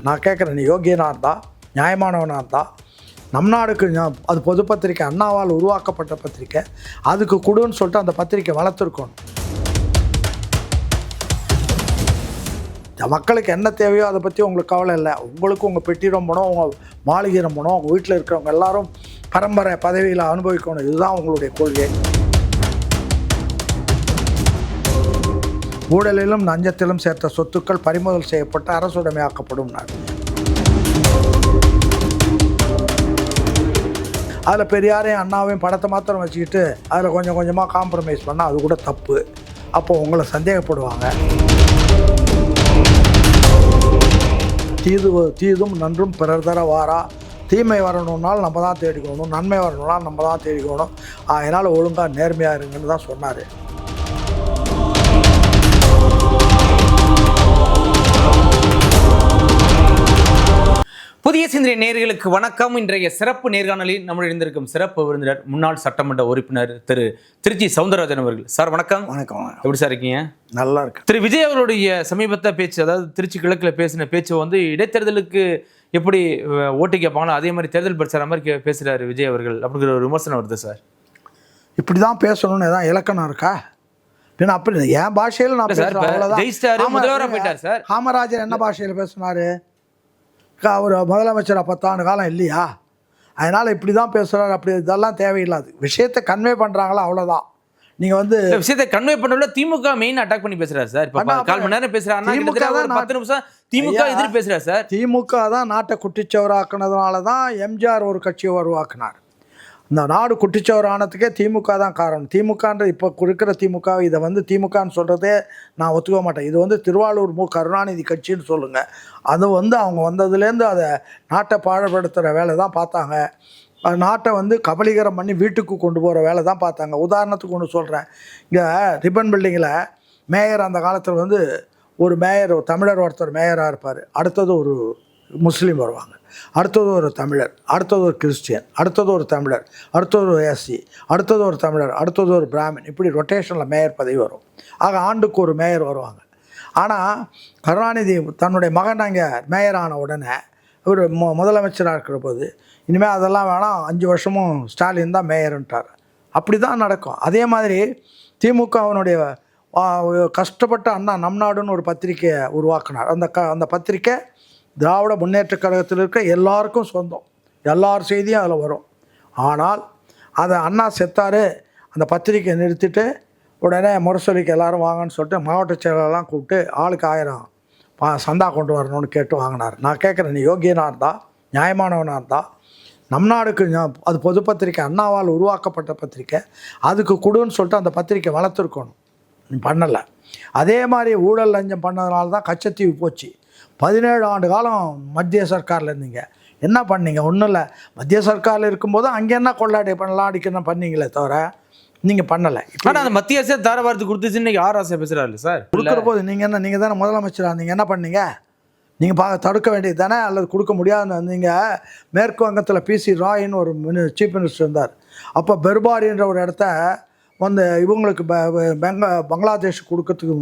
நான் கேட்குறேன், நீ யோகியனாக இருந்தால், நியாயமானவனாக இருந்தால், நம் நாடுக்கு அது பொது பத்திரிக்கை, அண்ணாவால் உருவாக்கப்பட்ட பத்திரிக்கை, அதுக்கு கொடுன்னு சொல்லிட்டு அந்த பத்திரிக்கை வளர்த்துருக்கணும். மக்களுக்கு என்ன தேவையோ அதை பற்றி உங்களுக்கு கவலை இல்லை. உங்களுக்கு உங்கள் பெட்டி ரொம்பணும், உங்கள் மாளிகை ரொம்பணும், உங்கள் வீட்டில் இருக்கிறவங்க எல்லாரும் பரம்பரை பதவியில் அனுபவிக்கணும். இதுதான் உங்களுடைய கொள்கை. ஊழலிலும் லஞ்சத்திலும் சேர்த்த சொத்துக்கள் பறிமுதல் செய்யப்பட்டு அரசுடைமையாக்கப்படும். அதில் பெரியாரையும் அண்ணாவையும் படத்தை மாத்திரம் வச்சுக்கிட்டு அதில் கொஞ்சம் கொஞ்சமாக காம்ப்ரமைஸ் பண்ணால் அது கூட தப்பு. அப்போது உங்களை சந்தேகப்படுவாங்க. தீதும் நன்றும் பிறர் தர வாரா. தீமை வரணும்னால் நம்ம தான் தேடிக்கணும், நன்மை வரணும்னால் நம்ம தான் தேடிக்கணும். அதனால் ஒழுங்காக நேர்மையாக இருங்கன்னு தான் சொன்னார். புதிய சிந்தனை நேயர்களுக்கு வணக்கம். இன்றைய சிறப்பு நேர்காணலில் நம்முடைய இருந்திருக்கும் சிறப்பு விருந்தினர் முன்னாள் சட்டமன்ற உறுப்பினர் திரு திருச்சி சவுந்தரராஜன் அவர்கள். சார் வணக்கம். வணக்கம். எப்படி சார் இருக்கீங்க? நல்லா இருக்கு. திரு விஜய் அவருடைய சமீபத்த பேச்சு, அதாவது திருச்சி கிழக்கில் பேசின பேச்சு வந்து இடைத்தேர்தலுக்கு எப்படி ஓட்டு கேட்பாங்களோ அதே மாதிரி தேர்தல் பிரச்சாரம் மாதிரி பேசுகிறாரு விஜய் அவர்கள் அப்படிங்கிற ஒரு விமர்சனம் வருது சார். இப்படி தான் பேசணும்னு எதாவது இலக்கணம் இருக்கா? பின்ன அப்படி என் பாஷையில் நான் ஜெயிஸ்டார் முதல்வராக போயிட்டார் சார். காமராஜர் என்ன பாஷையில் பேசினார்? அவர் முதலமைச்சர் 10 ஆண்டு காலம் இல்லையா? அதனால் இப்படி தான் பேசுகிறார். அப்படி இதெல்லாம் தேவையில்லாது. விஷயத்தை கன்வே பண்ணுறாங்களா, அவ்வளோதான். நீங்கள் வந்து விஷயத்தை கன்வே பண்ணல. திமுக மெயின் அட்டாக் பண்ணி பேசுகிறார் சார். இப்போ 4 மணி நேரம் பேசுகிறார். 10 நிமிஷம் திமுக எதிர்த்து பேசுகிறார் சார். திமுக தான் நாட்டை குட்டிச்சவராக்குனதுனால தான் எம்ஜிஆர் ஒரு கட்சியை உருவாக்குனார். இந்த நாடு குட்டிச்சவர் ஆனதுக்கே திமுக தான் காரணம். திமுகன்ற இப்போ இருக்கிற திமுக, இதை வந்து திமுகன்னு சொல்கிறதே நான் ஒத்துக்க மாட்டேன். இது வந்து திருவாளூர் மு கருணாநிதி கட்சின்னு சொல்லுங்கள். அது வந்து அவங்க வந்ததுலேருந்து அதை நாட்டை பாழ்படுத்துகிற வேலை தான் பார்த்தாங்க. நாட்டை வந்து கபலீகரம் பண்ணி வீட்டுக்கு கொண்டு போகிற வேலை தான் பார்த்தாங்க. உதாரணத்துக்கு ஒன்று சொல்கிறேன். இங்கே ரிப்பன் பில்டிங்கில் மேயர் அந்த காலத்தில் வந்து ஒரு மேயர், ஒரு தமிழர் ஒருத்தர் மேயராக இருப்பார். அடுத்தது ஒரு முஸ்லீம் வருவாங்க, அடுத்தது ஒரு தமிழர், அடுத்தது ஒரு கிறிஸ்டியன், அடுத்தது ஒரு தமிழர், அடுத்தது ஒரு எஸ்சி, அடுத்தது ஒரு தமிழர், அடுத்தது ஒரு பிராமின். இப்படி ரொட்டேஷனில் மேயர் பதவி வரும். ஆக ஆண்டுக்கு ஒரு மேயர் வருவாங்க. ஆனால் கருணாநிதி தன்னுடைய மகன் அங்கே மேயர் ஆன உடனே ஒரு முதலமைச்சராக இருக்கிற போது இனிமேல் அதெல்லாம் வேணாம், 5 வருஷமும் ஸ்டாலின் தான் மேயர்ன்ட்டார். அப்படி தான் நடக்கும். அதே மாதிரி திமுகவினுடைய கஷ்டப்பட்ட அண்ணா நம் நாடுன்னு ஒரு பத்திரிக்கையை உருவாக்கினார். அந்த பத்திரிக்கை திராவிட முன்னேற்ற கழகத்தில் இருக்க எல்லாருக்கும் சொந்தம். எல்லார் செய்தியும் அதில் வரும். ஆனால் அதை அண்ணா செத்தார், அந்த பத்திரிக்கையை நிறுத்திட்டு உடனே முரசொலிக்கு எல்லோரும் வாங்கன்னு சொல்லிட்டு மாவட்ட செயலெல்லாம் கூப்பிட்டு ஆளுக்கு 1000 சந்தா கொண்டு வரணும்னு கேட்டு வாங்கினார். நான் கேட்குறேன், நீ யோகியனாக இருந்தால், நியாயமானவனாக இருந்தால், நம் நாடுக்கு அது பொது பத்திரிக்கை, அண்ணாவால் உருவாக்கப்பட்ட பத்திரிக்கை, அதுக்கு கொடுன்னு சொல்லிட்டு அந்த பத்திரிக்கை வளர்த்துருக்கணும். நீ பண்ணலை. அதே மாதிரி ஊழல் லஞ்சம் பண்ணதுனால தான் கச்சத்தீவு போச்சு. 17 ஆண்டு காலம் மத்திய சர்க்காரில் இருந்தீங்க. என்ன பண்ணீங்க? ஒன்றும் இல்லை. மத்திய சர்க்காரில் இருக்கும்போது அங்கே என்ன கொள்ளாடி பண்ணலாம் அடிக்கணும் பண்ணீங்களே தவிர நீங்கள் பண்ணலை. ஆனால் அந்த மத்திய அரசு தாரவாரத்து கொடுத்துச்சு. இன்னைக்கு யார் ஆசை பேசுகிறாரு சார்? கொடுக்குற போது நீங்கள் தானே முதலமைச்சராக இருந்தீங்க. என்ன பண்ணீங்க? நீங்கள் தடுக்க வேண்டியது தானே, அல்லது கொடுக்க முடியாதுன்னு. நீங்கள் மேற்கு வங்கத்தில் பிசி ராயின்னு ஒரு சீஃப் மினிஸ்டர் இருந்தார். அப்போ பெர்பாரின்ற ஒரு இடத்த வந்து இவங்களுக்கு பங்களாதேஷ் கொடுக்கறதுக்கு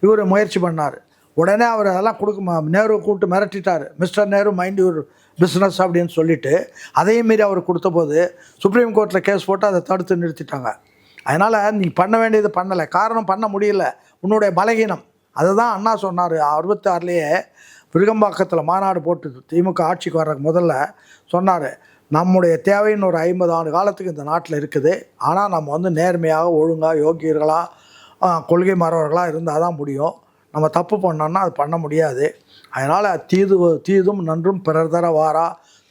இவர் முயற்சி பண்ணார். உடனே அவர் அதெல்லாம் நேரு கூப்பிட்டு மிரட்டிட்டார். Mister Nehru mind your business அப்படின்னு சொல்லிவிட்டு அதையும் மீறி அவர் கொடுத்த போது சுப்ரீம் கோர்ட்டில் கேஸ் போட்டு அதை தடுத்து நிறுத்திட்டாங்க. அதனால் நீ பண்ண வேண்டியது பண்ணலை. காரணம் பண்ண முடியல, உன்னுடைய பலகீனம். அதுதான் அண்ணா சொன்னார் 66லேயே விருகம்பாக்கத்தில் மாநாடு போட்டு திமுக ஆட்சிக்கு வர்ற முதல்ல சொன்னார், நம்முடைய தேவைன்னு ஒரு 50 ஆண்டு காலத்துக்கு இந்த நாட்டில் இருக்குது. ஆனால் நம்ம வந்து நேர்மையாக, ஒழுங்காக, யோகியர்களாக, கொள்கை மாறவர்களாக இருந்தால் தான் முடியும். நம்ம தப்பு பண்ணோன்னா அது பண்ண முடியாது. அதனால் தீதும் நன்றும் பிறர் தர வாரா.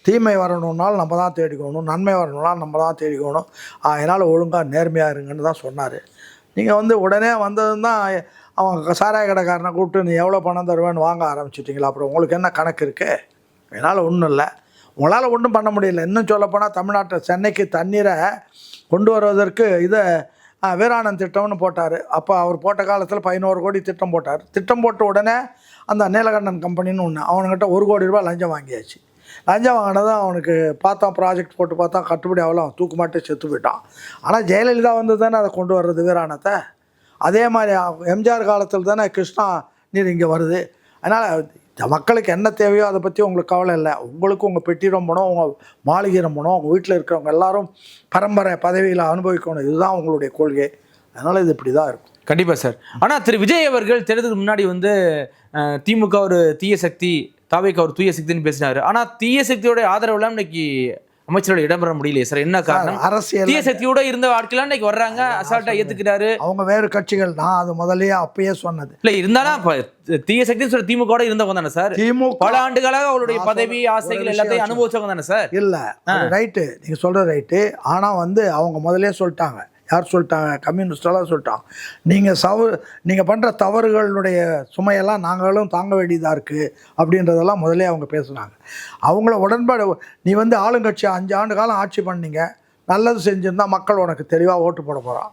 தீமை வரணும்னாலும் நம்ம தான் தேடிக்கணும், நன்மை வரணும்னாலும் நம்ம தான் தேடிக்கணும். அதனால் ஒழுங்காக நேர்மையாக இருங்கன்னு தான் சொன்னார். நீங்கள் வந்து உடனே வந்ததுன்னு தான் அவங்க சாராய கடைக்காரனை கூப்பிட்டு நீ எவ்வளோ பணம் தருவேன்னு வாங்க ஆரம்பிச்சிட்டிங்களா? அப்புறம் உங்களுக்கு என்ன கணக்கு இருக்குது? அதனால் ஒன்றும் இல்லை. உங்களால் ஒன்றும் பண்ண முடியல. இன்னும் சொல்லப்போனால் தமிழ்நாட்டில் சென்னைக்கு தண்ணீரை கொண்டு வருவதற்கு இதை வீராணம் திட்டம்னு போட்டார். அப்போ அவர் போட்ட காலத்தில் 11 கோடி திட்டம் போட்டார். திட்டம் போட்ட உடனே அந்த நீலகண்டன் கம்பெனின்னு ஒன்று, அவனுக்கிட்ட 1 கோடி ரூபாய் லஞ்சம் வாங்கியாச்சு. லஞ்சம் வாங்கினதான் அவனுக்கு பார்த்தா ப்ராஜெக்ட் போட்டு பார்த்தா கட்டுப்படி அவ்வளோ தூக்கு மாட்டே செத்து போயிட்டான். ஆனால் ஜெயலலிதா வந்து தானே அதை கொண்டு வர்றது வீராணத்தை. அதே மாதிரி எம்ஜிஆர் காலத்தில் தானே கிருஷ்ணா நீர் இங்கே வருது. அதனால் மக்களுக்கு என்ன தேவையோ அதை பற்றி உங்களுக்கு கவலை இல்லை. உங்களுக்கு உங்கள் பெட்டி ரொம்பணும், உங்கள் மாளிகை ரொம்பணும், உங்கள் வீட்டில் இருக்கிறவங்க எல்லாரும் பரம்பரை பதவியில் அனுபவிக்கணும். இதுதான் உங்களுடைய கொள்கை. அதனால் இது இப்படி தான் இருக்கும். கண்டிப்பாக சார். ஆனால் திரு விஜய் அவர்கள் தேர்தலுக்கு முன்னாடி வந்து திமுக ஒரு தீய சக்தி, தாவேக ஒரு தூய சக்தின்னு பேசினாரு. ஆனால் தீய சக்தியோட ஆதரவுலாம் இன்னைக்கு அமைச்சரோட இடம்பெற முடியலையே சார், என்ன காரணம்? அரசியல் தீய சக்தியோட இருந்த ஆட்கள்லாம் இன்னைக்கு வர்றாங்க, அசால்ட்டா ஏத்துக்கிறாரு. அவங்க வேறு கட்சிகள். நான் அது முதல்லயே அப்பயே சொன்னது. இல்ல இருந்தாலும் தீய சக்தின்னு சொல்ற திமுக இருந்தவங்க தானே சார். திமுக பல ஆண்டுகளாக அவருடைய பதவி ஆசைகள் எல்லாத்தையும் அனுபவிச்சவங்க தானே சார். இல்ல ரைட்டு, நீங்க சொல்ற ரைட்டு. ஆனா வந்து அவங்க முதலே சொல்லிட்டாங்க. யார் சொல்லிட்டாங்க? கம்யூனிஸ்டெல்லாம் சொல்லிட்டாங்க. நீங்கள் பண்ணுற தவறுகளுடைய சுமையெல்லாம் நாங்களும் தாங்க வேண்டியதாக இருக்குது அப்படின்றதெல்லாம் முதலே அவங்க பேசுனாங்க. அவங்கள உடன்பாடு, நீ வந்து ஆளுங்கட்சி 5 ஆண்டு காலம் ஆட்சி பண்ணீங்க, நல்லது செஞ்சுருந்தா மக்கள் உனக்கு தெளிவாக ஓட்டு போட போகிறான்.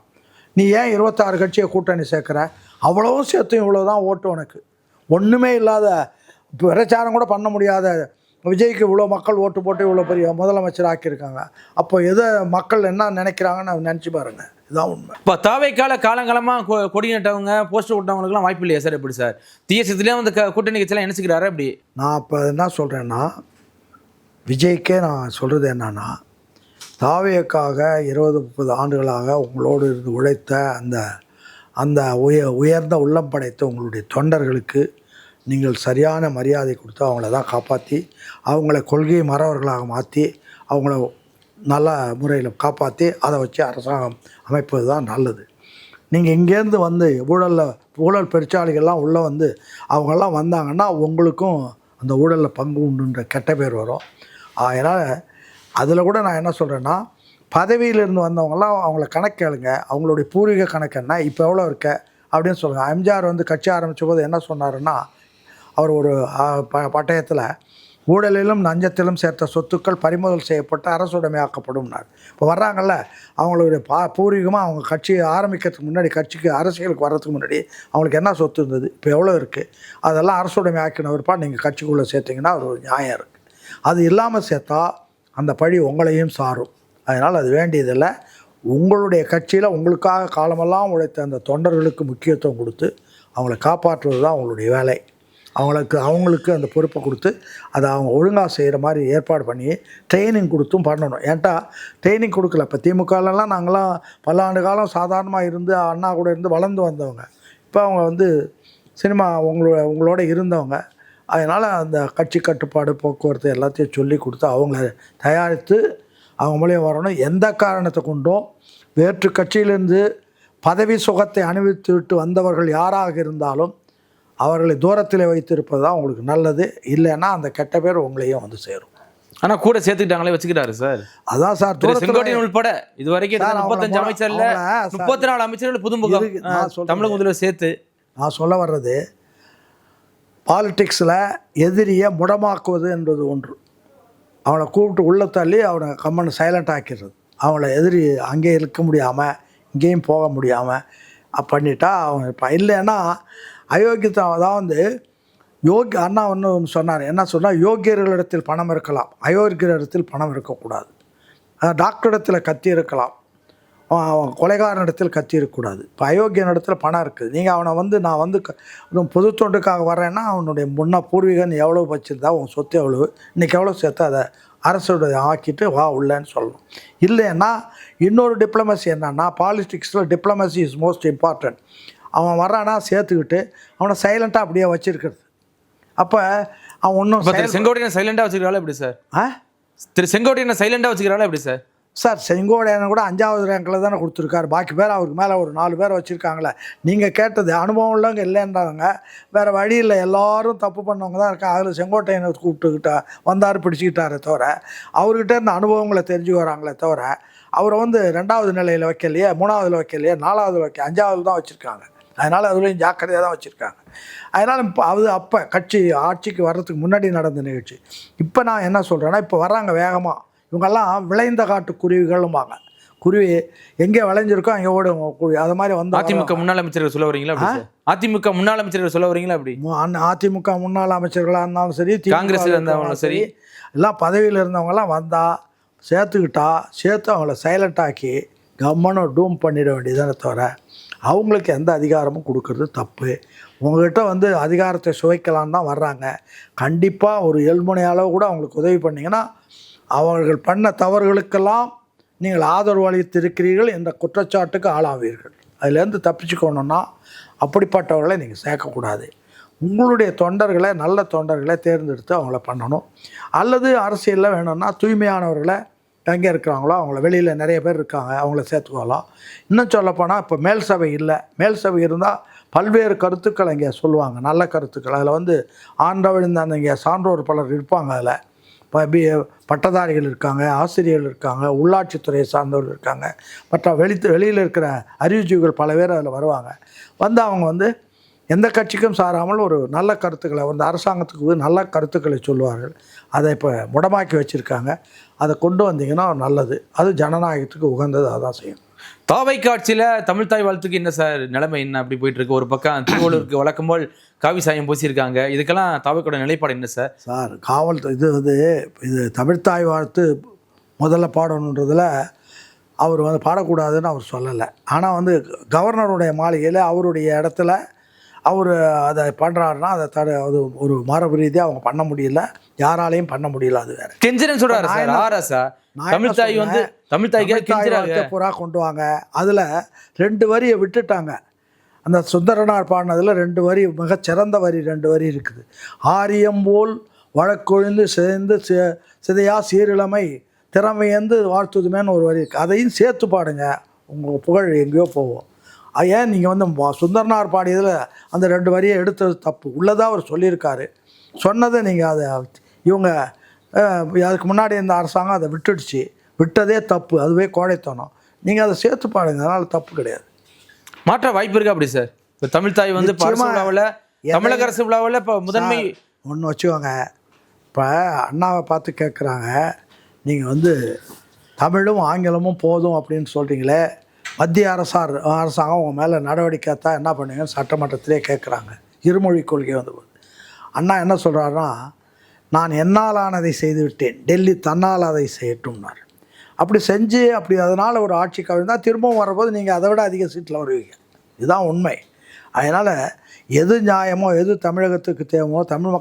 நீ ஏன் 26 கட்சியை கூட்டணி சேர்க்குற? அவ்வளவும் சேர்த்து இவ்வளோ தான் ஓட்டு உனக்கு. ஒன்றுமே இல்லாத, பிரச்சாரம் கூட பண்ண முடியாத விஜய்க்கு இவ்வளோ மக்கள் ஓட்டு போட்டு இவ்வளோ பெரிய முதலமைச்சர் ஆக்கியிருக்காங்க. அப்போ எதை மக்கள் என்ன நினைக்கிறாங்கன்னு நினச்சி பாருங்க. இதுதான் உண்மை. இப்போ தாவேக்கால காலங்காலமாக கொடி நட்டவங்க, போஸ்டர் விட்டவங்களுக்குலாம் வாய்ப்பு இல்லையா சார்? எப்படி சார் தீய சக்தியிலேயே வந்து கூட்டணி கட்சியெல்லாம் நினைச்சுக்கிறாரு அப்படி? நான் இப்போ என்ன சொல்கிறேன்னா, விஜய்க்கே நான் சொல்கிறது என்னன்னா, தாவேக்காக 20-30 ஆண்டுகளாக உங்களோடு இருந்து உழைத்த அந்த உயர்ந்த உள்ளம் படைத்த உங்களுடைய தொண்டர்களுக்கு நீங்கள் சரியான மரியாதை கொடுத்து அவங்கள தான் காப்பாற்றி, அவங்கள கொள்கை மறவர்களாக மாற்றி, அவங்கள நல்ல முறையில் காப்பாற்றி அதை வச்சு அரசாங்கம் அமைப்பது தான் நல்லது. நீங்கள் இங்கேருந்து வந்து ஊழல் பெருச்சாளிகள்லாம் உள்ளே வந்து அவங்கெல்லாம் வந்தாங்கன்னா உங்களுக்கும் அந்த ஊழலில் பங்கு உண்டுன்ற கெட்ட பேர் வரும். அதனால் அதில் கூட நான் என்ன சொல்கிறேன்னா, பதவியிலிருந்து வந்தவங்களாம் அவங்கள கணக்கேளுங்க. அவங்களுடைய பூர்வீக கணக்கு என்ன, இப்போ எவ்வளோ இருக்க அப்படின்னு சொல்லுங்கள். எம்ஜிஆர் வந்து கட்சி ஆரம்பித்த போது என்ன சொன்னாருன்னா, அவர் ஒரு பட்டயத்தில் ஊழலிலும் லஞ்சத்திலும் சேர்த்த சொத்துக்கள் பறிமுதல் செய்யப்பட்டு அரசுடைமையாக்கப்படும்னார். இப்போ வர்றாங்கல்ல, அவங்களுடைய பூர்வீகமாக அவங்க கட்சி ஆரம்பிக்கிறதுக்கு முன்னாடி, கட்சிக்கு அரசியலுக்கு வர்றதுக்கு முன்னாடி அவங்களுக்கு என்ன சொத்து இருந்தது, இப்போ எவ்வளோ இருக்குது, அதெல்லாம் அரசுடைமை ஆக்கினவர்ப்பா நீங்கள் கட்சிக்குள்ளே சேர்த்திங்கன்னா ஒரு நியாயம் இருக்குது. அது இல்லாமல் சேர்த்தா அந்த பழி உங்களையும் சாரும். அதனால் அது வேண்டியதில்லை. உங்களுடைய கட்சியில் உங்களுக்காக காலமெல்லாம் உழைத்த அந்த தொண்டர்களுக்கு முக்கியத்துவம் கொடுத்து அவங்கள காப்பாற்றுவது தான் உங்களுடைய வேலை. அவங்களுக்கு அந்த பொறுப்பை கொடுத்து அதை அவங்க ஒழுங்காக செய்கிற மாதிரி ஏற்பாடு பண்ணி ட்ரைனிங் கொடுத்தும் பண்ணணும். ஏன்ட்டா ட்ரைனிங் கொடுக்கல. இப்போ திமுகலலாம் நாங்களாம் பல ஆண்டு காலம் சாதாரணமாக இருந்து அண்ணா கூட இருந்து வளர்ந்து வந்தவங்க. இப்போ அவங்க வந்து சினிமா உங்களோட இருந்தவங்க. அதனால் அந்த கட்சி கட்டுப்பாடு, போக்குவரத்து எல்லாத்தையும் சொல்லி கொடுத்து அவங்கள தயாரித்து அவங்க மூலியம் வரணும். எந்த காரணத்தை கொண்டும் வேற்று கட்சியிலிருந்து பதவி சுகத்தை அனுபவித்து விட்டு வந்தவர்கள் யாராக இருந்தாலும் அவர்களை தூரத்தில் வைத்திருப்பது தான் உங்களுக்கு நல்லது. இல்லைன்னா அந்த கெட்ட பேர் உங்களையும் வந்து சேரும். ஆனால் கூட சேர்த்துக்கிட்டாங்களே வச்சுக்கிட்டாரு சார். அதான் சார், செங்கோட்டையன் உள்பட இது வரைக்கும் 35 அமைச்சர்ல 34 அமைச்சர்கள் புதுமுகம் தமிழக முதல்வர் சேர்த்து. நான் சொல்ல வர்றது, பாலிடிக்ஸில் எதிரியை முடமாக்குவது என்பது ஒன்று. அவனை கூப்பிட்டு உள்ள தள்ளி அவனை கம்மன் சைலண்ட் ஆக்கிடுறது. அவங்கள எதிரி அங்கே இருக்க முடியாமல் இங்கேயும் போக முடியாமல் பண்ணிட்டா அவன் இருப்பான். இல்லைன்னா அயோக்கியத்தை தான் வந்து அண்ணா ஒன்று சொன்னார். என்ன சொன்னால், யோகியர்களிடத்தில் பணம் இருக்கலாம், அயோக்கியரிடத்தில் பணம் இருக்கக்கூடாது. டாக்டரிடத்தில் கத்தி இருக்கலாம், கொலைகாரனிடத்தில் கத்தி இருக்கக்கூடாது. இப்போ அயோக்கியனிடத்தில் பணம் இருக்குது. நீங்கள் அவனை வந்து நான் வந்து பொது தொண்டுக்காக வரேன்னா அவனுடைய பூர்வீகன் எவ்வளோ வச்சுருந்தா உன் சொத்து எவ்வளோ, இன்றைக்கி எவ்வளோ சேர்த்து அதை அரசுடைய ஆக்கிட்டு வா உள்ளேன்னு சொல்லணும். இல்லைன்னா இன்னொரு டிப்ளமசி என்னன்னா, பாலிடிக்ஸில் டிப்ளமசி இஸ் மோஸ்ட் இம்பார்ட்டன்ட். அவன் வர்றானா சேர்த்துக்கிட்டு அவனை சைலண்ட்டாக அப்படியே வச்சுருக்கிறது. அப்போ அவன் ஒன்றும் செங்கோட்டையனை சைலண்டாக வச்சுக்கிறாள் எப்படி சார்? திரு செங்கோட்டையனை சைலண்டாக வச்சுக்கிறாள் எப்படி சார்? சார், செங்கோட்டையனை கூட 5வது ரேங்கில் தானே கொடுத்துருக்காரு. பாக்கி பேர் அவருக்கு மேலே ஒரு 4 பேரை வச்சுருக்காங்களே. நீங்கள் கேட்டது அனுபவம் உள்ளவங்க இல்லைன்றாங்க. வேறு வழி இல்லை, எல்லோரும் தப்பு பண்ணவங்க தான் இருக்காங்க. அதில் செங்கோட்டையனை கூப்பிட்டுக்கிட்டா வந்தார், பிடிச்சிக்கிட்டாரே தவிர அவர்கிட்ட இருந்த அனுபவங்களை தெரிஞ்சு வராங்களே தவிர அவரை வந்து 2வது நிலையில் வைக்கலையே, 3வது வைக்கலையே, 4வது வைக்க 5வது தான் வச்சுருக்காங்க. அதனால் அதுலேயும் ஜாக்கிரதையாக தான் வச்சுருக்காங்க. அதனால் இப்போ அப்போ கட்சி ஆட்சிக்கு வர்றதுக்கு முன்னாடி நடந்த நிகழ்ச்சி. இப்போ நான் என்ன சொல்கிறேன்னா, இப்போ வர்றாங்க வேகமாக. இவங்கெல்லாம் விளைந்த காட்டு குருவிகளும்பாங்க. குருவி எங்கே விளைஞ்சிருக்கோ அங்கே ஓடும் குருவி. அது மாதிரி வந்து அதிமுக முன்னாள் அமைச்சர்கள் சொல்ல வரீங்களா? அதிமுக முன்னாள் அமைச்சர்கள் சொல்ல வரீங்களா? அப்படி அதிமுக முன்னாள் அமைச்சர்களாக இருந்தாலும் சரி, காங்கிரஸில் இருந்தவங்களும் சரி, எல்லாம் பதவியில் இருந்தவங்கலாம் வந்தால் சேர்த்து அவங்கள சைலண்ட் ஆக்கி கம்மனும் டூம் பண்ணிட வேண்டியதானே தவிர அவங்களுக்கு எந்த அதிகாரமும் கொடுக்கறது தப்பு. உங்கள்கிட்ட வந்து அதிகாரத்தை சுவைக்கலான்னு தான் வர்றாங்க. கண்டிப்பாக ஒரு எல்முனை அளவு கூட அவங்களுக்கு உதவி பண்ணிங்கன்னா அவர்கள் பண்ண தவறுகளுக்கெல்லாம் நீங்கள் ஆதரவு அளித்திருக்கிறீர்கள் என்ற குற்றச்சாட்டுக்கு ஆளாவீர்கள். அதிலேருந்து தப்பிச்சுக்கணுன்னா அப்படிப்பட்டவர்களை நீங்கள் சேர்க்கக்கூடாது. உங்களுடைய தொண்டர்களை, நல்ல தொண்டர்களை தேர்ந்தெடுத்து அவங்கள பண்ணணும். அல்லது அரசியலில் வேணும்னா தூய்மையானவர்களை எங்கே இருக்கிறாங்களோ அவங்கள, வெளியில் நிறைய பேர் இருக்காங்க, அவங்கள சேர்த்துக்கலாம். இன்னும் சொல்லப்போனால் இப்போ மேல் சபை இல்லை, மேல் சபை இருந்தால் பல்வேறு கருத்துக்கள் இங்கே சொல்லுவாங்க, நல்ல கருத்துக்கள். அதில் வந்து ஆண்டவழிந்த இங்கே சான்றோர் பலர் இருப்பாங்க. அதில் பட்டதாரிகள் இருக்காங்க, ஆசிரியர்கள் இருக்காங்க, உள்ளாட்சித்துறையை சார்ந்தவர்கள் இருக்காங்க, மற்ற வெளியில் இருக்கிற அறிவுஜீவிகள் பல பேர் அதில் வருவாங்க. வந்து அவங்க வந்து எந்த கட்சிக்கும் சாராமல் ஒரு நல்ல கருத்துக்களை வந்து அரசாங்கத்துக்கு நல்ல கருத்துக்களை சொல்லுவார்கள். அதை இப்போ முடமாக்கி வச்சுருக்காங்க. அதை கொண்டு வந்தீங்கன்னா நல்லது. அது ஜனநாயகத்துக்கு உகந்தது. அதான் செய்யும். தாவை காட்சியில் தமிழ் தாய் வாழ்த்துக்கு என்ன சார் நிலைமை, என்ன அப்படி போயிட்டு இருக்கு? ஒரு பக்கம் திருவள்ளூருக்கு வழக்கம் போல் காவி சாயம் பூசியிருக்காங்க. இதுக்கெல்லாம் தாவைக்கோட நிலைப்பாடு என்ன சார்? சார் காவல் இது தமிழ்த்தாய் வாழ்த்து முதல்ல பாடணுன்றதில் அவர் வந்து பாடக்கூடாதுன்னு அவர் சொல்லலை. ஆனால் வந்து கவர்னருடைய மாளிகையில் அவருடைய இடத்துல அவர் அதை பண்ணுறாருன்னா அதை அது ஒரு மரபு ரீதியாக அவங்க பண்ண முடியல, யாராலையும் பண்ண முடியல. அது வேறு கெஞ்சிரன் சொல்கிறாரு சார். ஆர்எஸ்ஆ தமிழ்த்தாய் வந்து தமிழ்த்தாய்க்கு பூரா கொண்டு வாங்க. அதில் 2 வரியை விட்டுட்டாங்க. அந்த சுந்தரனார் பாடினதில் 2 வரி மிகச்சிறந்த வரி, 2 வரி இருக்குது. ஆரியம்போல் வழக்கொழிந்து சிதைந்து சிதையா சீரிழமை திறமையந்து வாழ்த்துதுமேன்னு ஒரு வரி இருக்குது. அதையும் சேர்த்து பாடுங்க, உங்கள் புகழ் எங்கேயோ போவோம். ஏன் நீங்கள் வந்து சுந்தரனார் பாடியதில் அந்த 2 வரியை எடுத்தது தப்பு. உள்ளதாக அவர் சொல்லியிருக்காரு. சொன்னதை நீங்கள் அதை இவங்க அதுக்கு முன்னாடி இந்த அரசாங்கம் அதை விட்டுடுச்சு. விட்டதே தப்பு, அதுவே கோழைத்தனம். நீங்கள் அதை சேர்த்து பாடுங்க, அதனால் தப்பு கிடையாது. மாற்ற வாய்ப்பு இருக்கா அப்படி சார்? இப்போ தமிழ்த்தாய் வந்து விழாவில், தமிழக அரசு விழாவில் இப்போ முதன்மை ஒன்று வச்சுக்கோங்க. இப்போ அண்ணாவை பார்த்து கேட்குறாங்க, நீங்கள் வந்து தமிழும் ஆங்கிலமும் போதும் அப்படின்னு சொல்கிறீங்களே, மத்திய அரசாங்கம் உங்கள் மேலே நடவடிக்கை தான் என்ன பண்ணுவீங்கன்னு சட்டமன்றத்திலே கேட்குறாங்க. இருமொழி கொள்கை வந்து அண்ணா என்ன சொல்கிறாருன்னா, நான் என்னால் ஆனதை செய்து விட்டேன், டெல்லி தன்னால் அதை செய்யட்டும்னார். அப்படி செஞ்சு அப்படி அதனால் ஒரு ஆட்சி கவிழ்ந்தால் திரும்பவும் வரும்போது நீங்கள் அதை விட அதிக சீட்டில் வருவீங்க. இதுதான் உண்மை. அதனால் எது நியாயமோ, எது தமிழகத்துக்கு தேவையோ, தமிழ்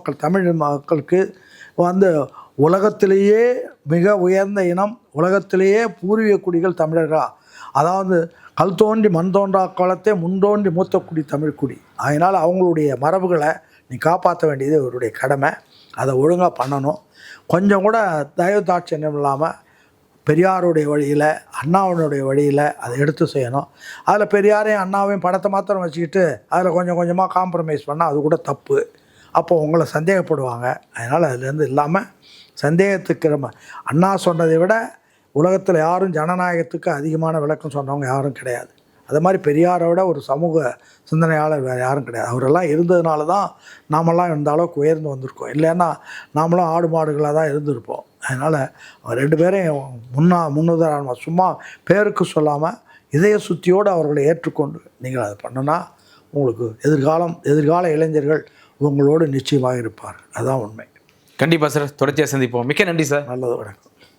மக்களுக்கு வந்து உலகத்திலேயே மிக உயர்ந்த இனம், உலகத்திலேயே பூர்வீக குடிகள் தமிழர்களா, அதாவது கல் தோன்றி மண் தோன்றா காலத்தே முன்தோன்றி மூத்த குடி தமிழ் குடி. அதனால் அவங்களுடைய மரபுகளை நீ காப்பாற்ற வேண்டியது அவருடைய கடமை. அதை ஒழுங்காக பண்ணணும். கொஞ்சம் கூட தயவு தாட்சண்யம் இல்லாமல் பெரியாருடைய வழியில், அண்ணாவினுடைய வழியில் அதை எடுத்து செய்யணும். அதில் பெரியாரையும் அண்ணாவையும் படத்தை மாத்திரம் வச்சுக்கிட்டு அதில் கொஞ்சம் கொஞ்சமாக காம்ப்ரமைஸ் பண்ணால் அது கூட தப்பு. அப்போது உங்களை சந்தேகப்படுவாங்க. அதனால் அதுலேருந்து இல்லாமல் சந்தேகத்துக்கு நம்ம அண்ணா சொன்னதை விட உலகத்தில் யாரும் ஜனநாயகத்துக்கு அதிகமான விளக்கம் சொன்னவங்க யாரும் கிடையாது. அது மாதிரி பெரியாரை விட ஒரு சமூக சிந்தனையாளர் வேறு யாரும் கிடையாது. அவரெல்லாம் இருந்ததுனால தான் நாமெல்லாம் இந்த அளவுக்கு உயர்ந்து வந்திருக்கோம். இல்லைன்னா நாமளும் ஆடு மாடுகளாக தான் இருந்திருப்போம். அதனால் 2 பேரையும் முன்னுதாரணமாக சும்மா பேருக்கு சொல்லாமல் இதய சுத்தியோடு அவர்களை ஏற்றுக்கொண்டு நீங்கள் அதை பண்ணுனா உங்களுக்கு எதிர்கால இளைஞர்கள் உங்களோடு நிச்சயமாக இருப்பார்கள். அதுதான் உண்மை. கண்டிப்பாக சார். தொடர்ச்சியாக சந்திப்போம். மிக்க நன்றி சார். நல்லது, வணக்கம்.